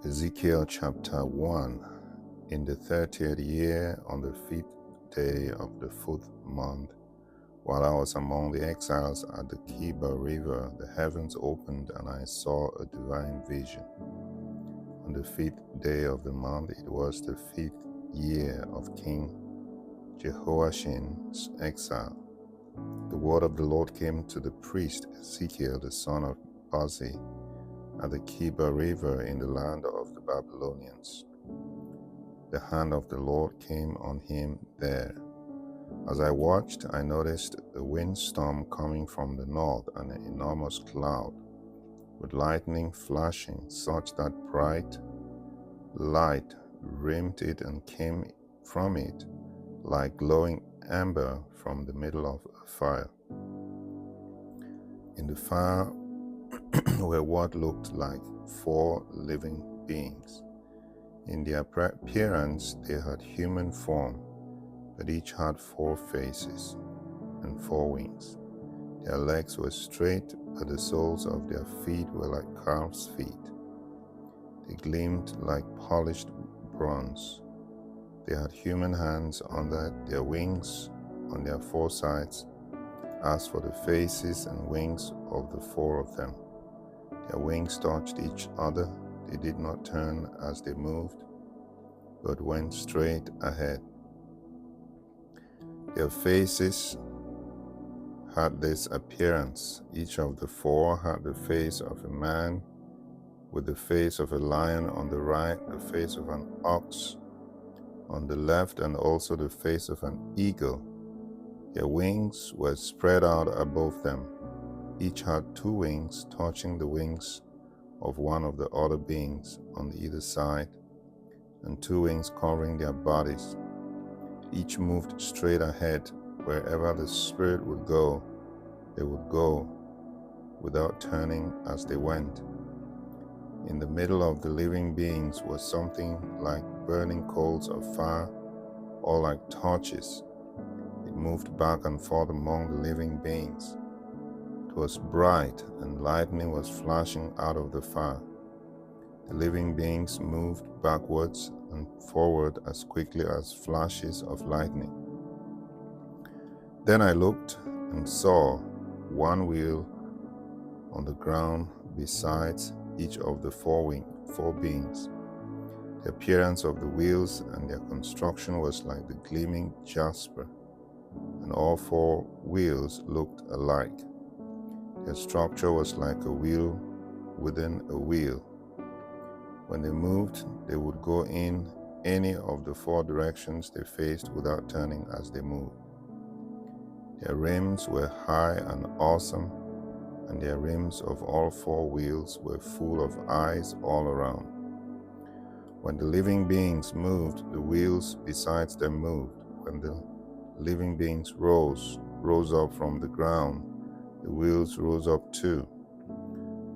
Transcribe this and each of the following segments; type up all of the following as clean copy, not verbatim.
Ezekiel chapter 1. In the 30th year, on the 5th day of the 4th month, while I was among the exiles at the Kiba River, the heavens opened and I saw a divine vision. On the 5th day of the month, it was the 5th year of King Jehoiachin's exile. The word of the Lord came to the priest Ezekiel, the son of Buzi, at the Kiba River in the land of the Babylonians. The hand of the Lord came on him there. As I watched, I noticed a windstorm coming from the north and an enormous cloud, with lightning flashing, such that bright light rimmed it and came from it like glowing amber from the middle of a fire. In the fire were what looked like 4 living beings. In their appearance, they had human form, but each had 4 faces and 4 wings. Their legs were straight, but the soles of their feet were like calves' feet. They gleamed like polished bronze. They had human hands under their wings on their 4 sides. As for the faces and wings of the 4 of them, their wings touched each other. They did not turn as they moved, but went straight ahead. Their faces had this appearance. Each of the 4 had the face of a man, with the face of a lion on the right, the face of an ox on the left, and also the face of an eagle. Their wings were spread out above them. Each had 2 wings touching the wings of one of the other beings on either side, and 2 wings covering their bodies. Each moved straight ahead. Wherever the Spirit would go, they would go, without turning as they went. In the middle of the living beings was something like burning coals of fire, or like torches. It moved back and forth among the living beings. It was bright, and lightning was flashing out of the fire. The living beings moved backwards and forward as quickly as flashes of lightning. Then I looked and saw 1 wheel on the ground besides each of the 4 beings. The appearance of the wheels and their construction was like the gleaming jasper, and all 4 wheels looked alike. Their structure was like a wheel within a wheel. When they moved, they would go in any of the 4 directions they faced without turning as they moved. Their rims were high and awesome, and their rims of all 4 wheels were full of eyes all around. When the living beings moved, the wheels besides them moved. When the living beings rose up from the ground, the wheels rose up too.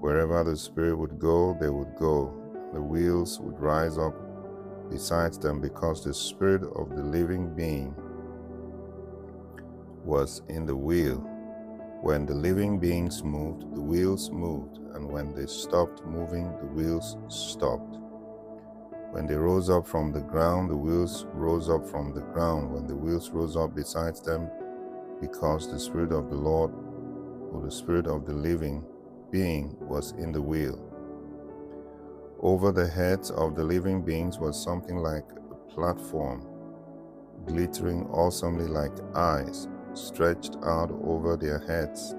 Wherever the Spirit would go, they would go. The wheels would rise up besides them, because the Spirit of the living being was in the wheel. When the living beings moved, the wheels moved, and when they stopped moving, the wheels stopped. When they rose up from the ground, the wheels rose up from the ground. When the wheels rose up besides them, because the Spirit of the Lord, or the Spirit of the living being, was in the wheel. Over the heads of the living beings was something like a platform, glittering awesomely like eyes, stretched out over their heads.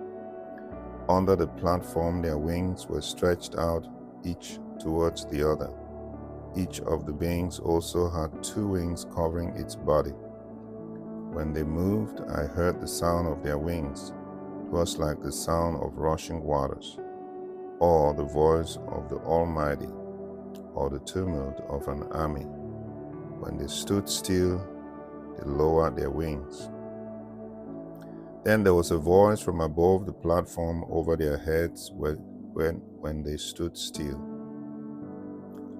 Under the platform, their wings were stretched out, each towards the other. Each of the beings also had 2 wings covering its body. When they moved, I heard the sound of their wings. It was like the sound of rushing waters, or the voice of the Almighty, or the tumult of an army. When they stood still, they lowered their wings. Then there was a voice from above the platform over their heads when they stood still.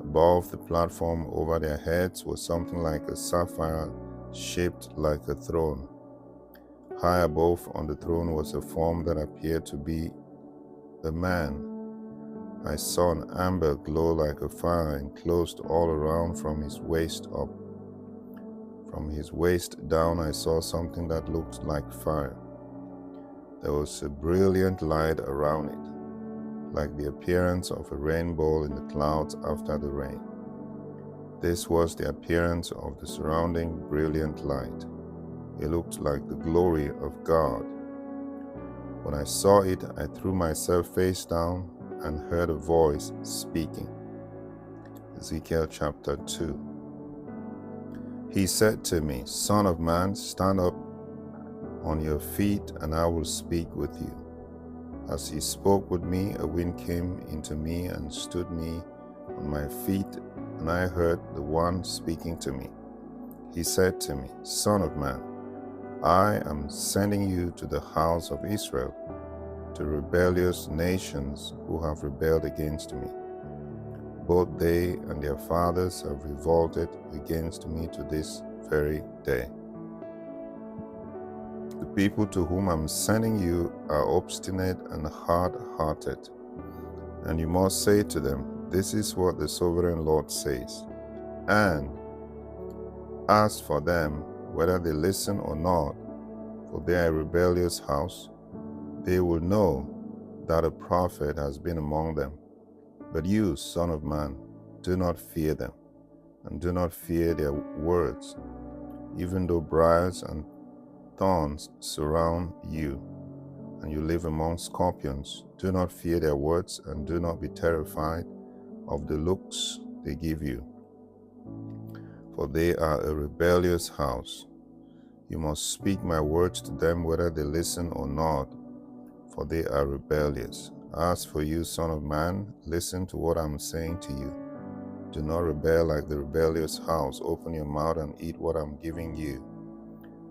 Above the platform over their heads was something like a sapphire shaped like a throne. High above on the throne was a form that appeared to be a man. I saw an amber glow like a fire enclosed all around from his waist up. From his waist down I saw something that looked like fire. There was a brilliant light around it, like the appearance of a rainbow in the clouds after the rain. This was the appearance of the surrounding brilliant light. It looked like the glory of God. When I saw it, I threw myself face down and heard a voice speaking. Ezekiel chapter 2. He said to me, "Son of man, stand up on your feet, and I will speak with you." As he spoke with me, a wind came into me and stood me on my feet, and I heard the one speaking to me. He said to me, "Son of man, I am sending you to the house of Israel, to rebellious nations who have rebelled against me. Both they and their fathers have revolted against me to this very day. The people to whom I'm sending you are obstinate and hard-hearted, and you must say to them, 'This is what the sovereign Lord says.' And as for them, whether they listen or not, for they are a rebellious house, they will know that a prophet has been among them. But you, son of man, do not fear them, and do not fear their words, even though briars and thorns surround you, and you live among scorpions. Do not fear their words, and do not be terrified of the looks they give you, for they are a rebellious house. You must speak my words to them whether they listen or not, for they are rebellious. As for you, son of man, listen to what I'm saying to you. Do not rebel like the rebellious house. Open your mouth and eat what I'm giving you."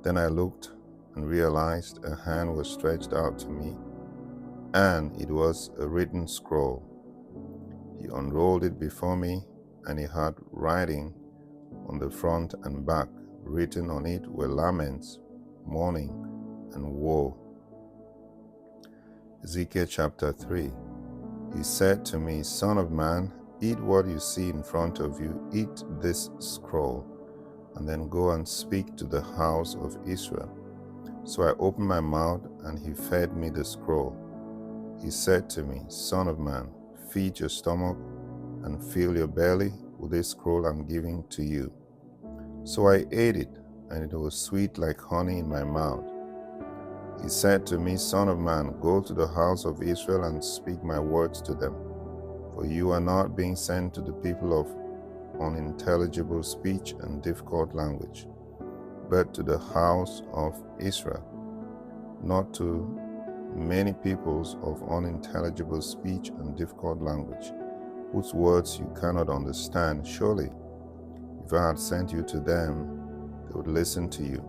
Then I looked and realized a hand was stretched out to me, and it was a written scroll. He unrolled it before me, and it had writing on the front and back. Written on it were laments, mourning, and woe. Ezekiel chapter 3. He said to me, "Son of man, eat what you see in front of you. Eat this scroll, and then go and speak to the house of Israel." So I opened my mouth, and he fed me the scroll. He said to me, "Son of man, feed your stomach and fill your belly with this scroll I'm giving to you." So I ate it, and it was sweet like honey in my mouth. He said to me, "Son of man, go to the house of Israel and speak my words to them, for you are not being sent to the people of unintelligible speech and difficult language, but to the house of Israel, not to many peoples of unintelligible speech and difficult language, whose words you cannot understand. Surely, if I had sent you to them, they would listen to you.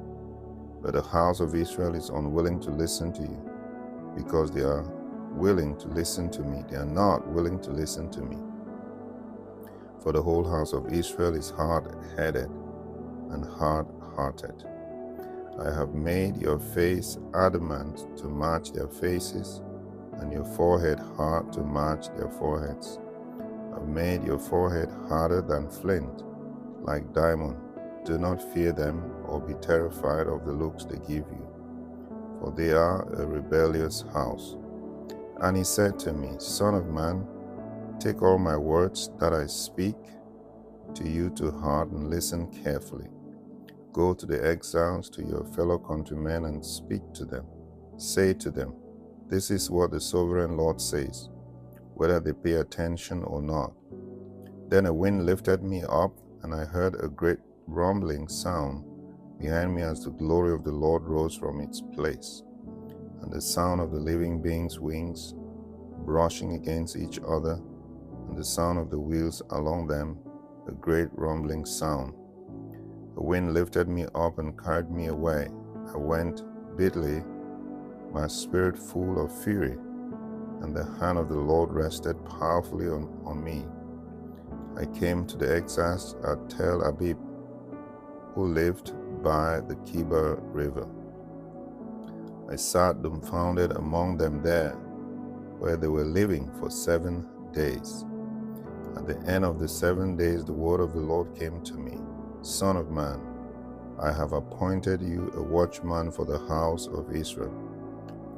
But the house of Israel is unwilling to listen to you, because they are willing to listen to me. They are not willing to listen to me. For the whole house of Israel is hard-headed and hard-hearted. I have made your face adamant to match their faces, and your forehead hard to match their foreheads. I've made your forehead harder than flint, like diamond. Do not fear them or be terrified of the looks they give you, for they are a rebellious house. And he said to me, "Son of man, take all my words that I speak to you to heart and listen carefully. Go to the exiles, to your fellow countrymen, and speak to them. Say to them, 'This is what the sovereign Lord says,' whether they pay attention or not." Then a wind lifted me up, and I heard a great rumbling sound behind me as the glory of the Lord rose from its place, and the sound of the living beings' wings brushing against each other, and the sound of the wheels along them, a great rumbling sound. The wind lifted me up and carried me away. I went bitterly, my spirit full of fury, and the hand of the Lord rested powerfully on me. I came to the exiles at Tel Abib, who lived by the Kibar River. I sat dumbfounded among them there, where they were living for 7 days. At the end of the 7 days, the word of the Lord came to me. Son of man, I have appointed you a watchman for the house of Israel.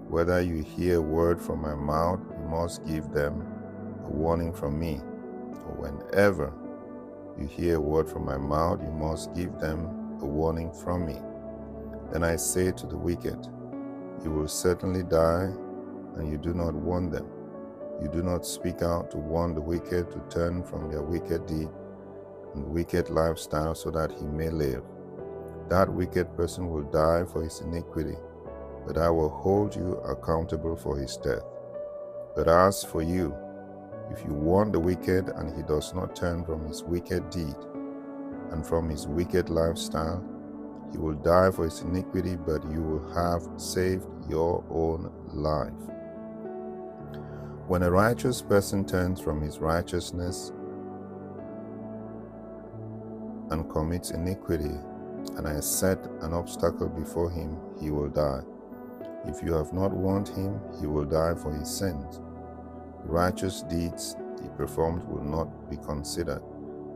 Whether you hear a word from my mouth, you must give them a warning from me. Or whenever you hear a word from my mouth, you must give them a warning from me. Then I say to the wicked, you will certainly die, and you do not warn them. You do not speak out to warn the wicked to turn from their wicked deed and wicked lifestyle so that he may live. That wicked person will die for his iniquity, but I will hold you accountable for his death. But as for you, if you warn the wicked and he does not turn from his wicked deed and from his wicked lifestyle, he will die for his iniquity, but you will have saved your own life. When a righteous person turns from his righteousness and commits iniquity, and I set an obstacle before him, he will die. If you have not warned him, he will die for his sins. The righteous deeds he performed will not be considered,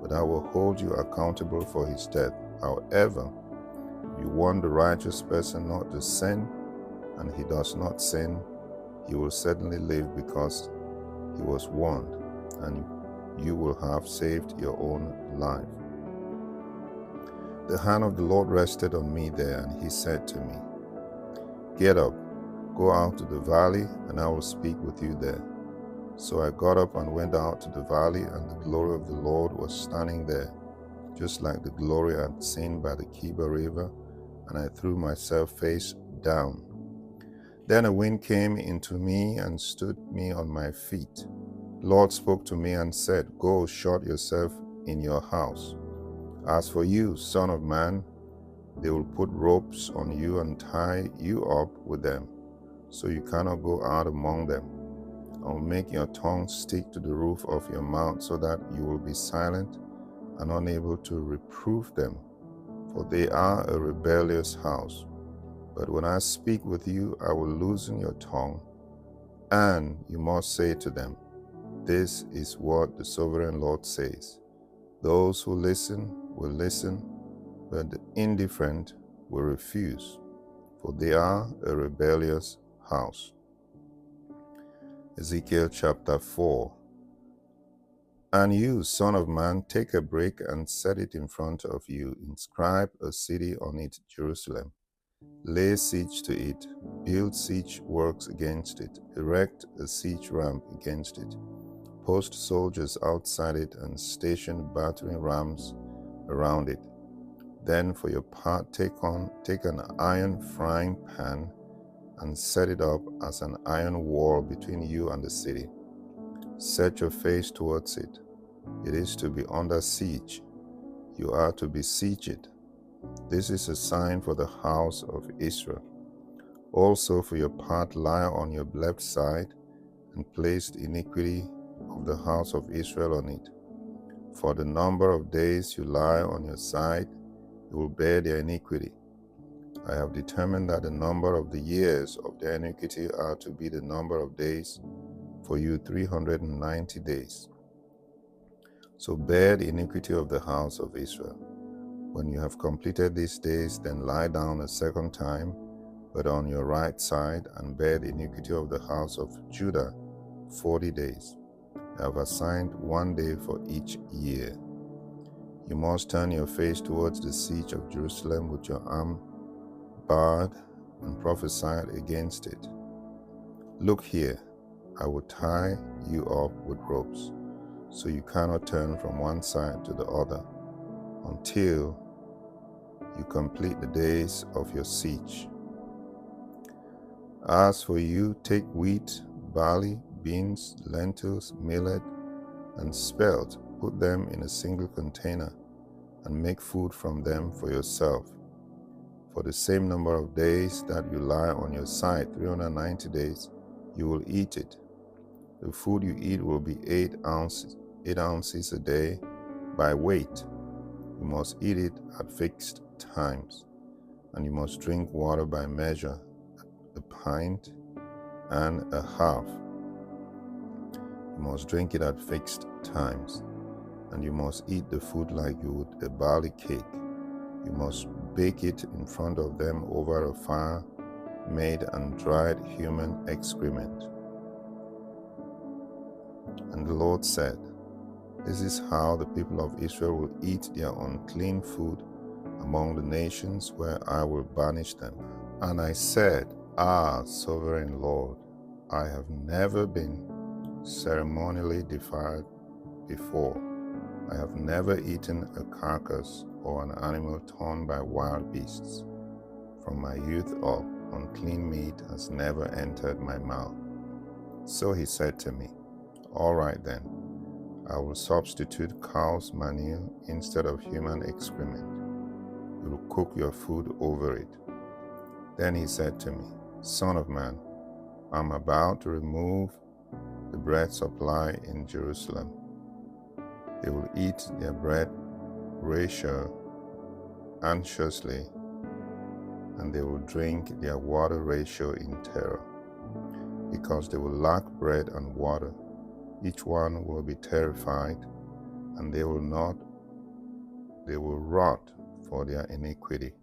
but I will hold you accountable for his death. However, if you warn the righteous person not to sin, and he does not sin, he will certainly live because he was warned, and you will have saved your own life. The hand of the Lord rested on me there, and he said to me, Get up, go out to the valley, and I will speak with you there. So I got up and went out to the valley, and the glory of the Lord was standing there, just like the glory I had seen by the Kiba River, and I threw myself face down. Then a wind came into me and stood me on my feet. The Lord spoke to me and said, Go, shut yourself in your house. As for you, son of man, they will put ropes on you and tie you up with them, so you cannot go out among them. I will make your tongue stick to the roof of your mouth, so that you will be silent and unable to reprove them, for they are a rebellious house. But when I speak with you, I will loosen your tongue, and you must say to them, This is what the sovereign Lord says. Those who listen will listen, but the indifferent will refuse, for they are a rebellious house. Ezekiel chapter 4. And you, son of man, take a brick and set it in front of you. Inscribe a city on it, Jerusalem. Lay siege to it, build siege works against it, erect a siege ramp against it, post soldiers outside it, and station battering rams around it. Then for your part take an iron frying pan and set it up as an iron wall between you and the city. Set your face towards it. It is to be under siege. You are to besiege it. This is a sign for the house of Israel. Also for your part lie on your left side, and place the iniquity of the house of Israel on it. For the number of days you lie on your side, you will bear their iniquity. I have determined that the number of the years of their iniquity are to be the number of days for you, 390 days. So bear the iniquity of the house of Israel. When you have completed these days, then lie down a second time, but on your right side, and bear the iniquity of the house of Judah 40 days. I have assigned 1 day for each year. You must turn your face towards the siege of Jerusalem with your arm bared and prophesy against it. Look here, I will tie you up with ropes, so you cannot turn from one side to the other, until you complete the days of your siege. As for you, take wheat, barley, beans, lentils, millet, and spelt, put them in a single container, and make food from them for yourself. For the same number of days that you lie on your side, 390 days, you will eat it. The food you eat will be 8 ounces a day by weight. You must eat it at fixed times, and you must drink water by measure, a pint and a half. You must drink it at fixed times, and you must eat the food like you would a barley cake. You must bake it in front of them over a fire made and dried human excrement. And the Lord said, "This is how the people of Israel will eat their unclean food among the nations where I will banish them." And I said, "Ah, sovereign Lord, I have never been ceremonially defiled before. I have never eaten a carcass or an animal torn by wild beasts. From my youth up, unclean meat has never entered my mouth." So he said to me, "All right then, I will substitute cow's manure instead of human excrement. You will cook your food over it." Then he said to me, "Son of man, I'm about to remove the bread supply in Jerusalem. They will eat their bread racial anxiously, and they will drink their water ratio in terror, because they will lack bread and water. Each one will be terrified, and they will rot for their iniquity.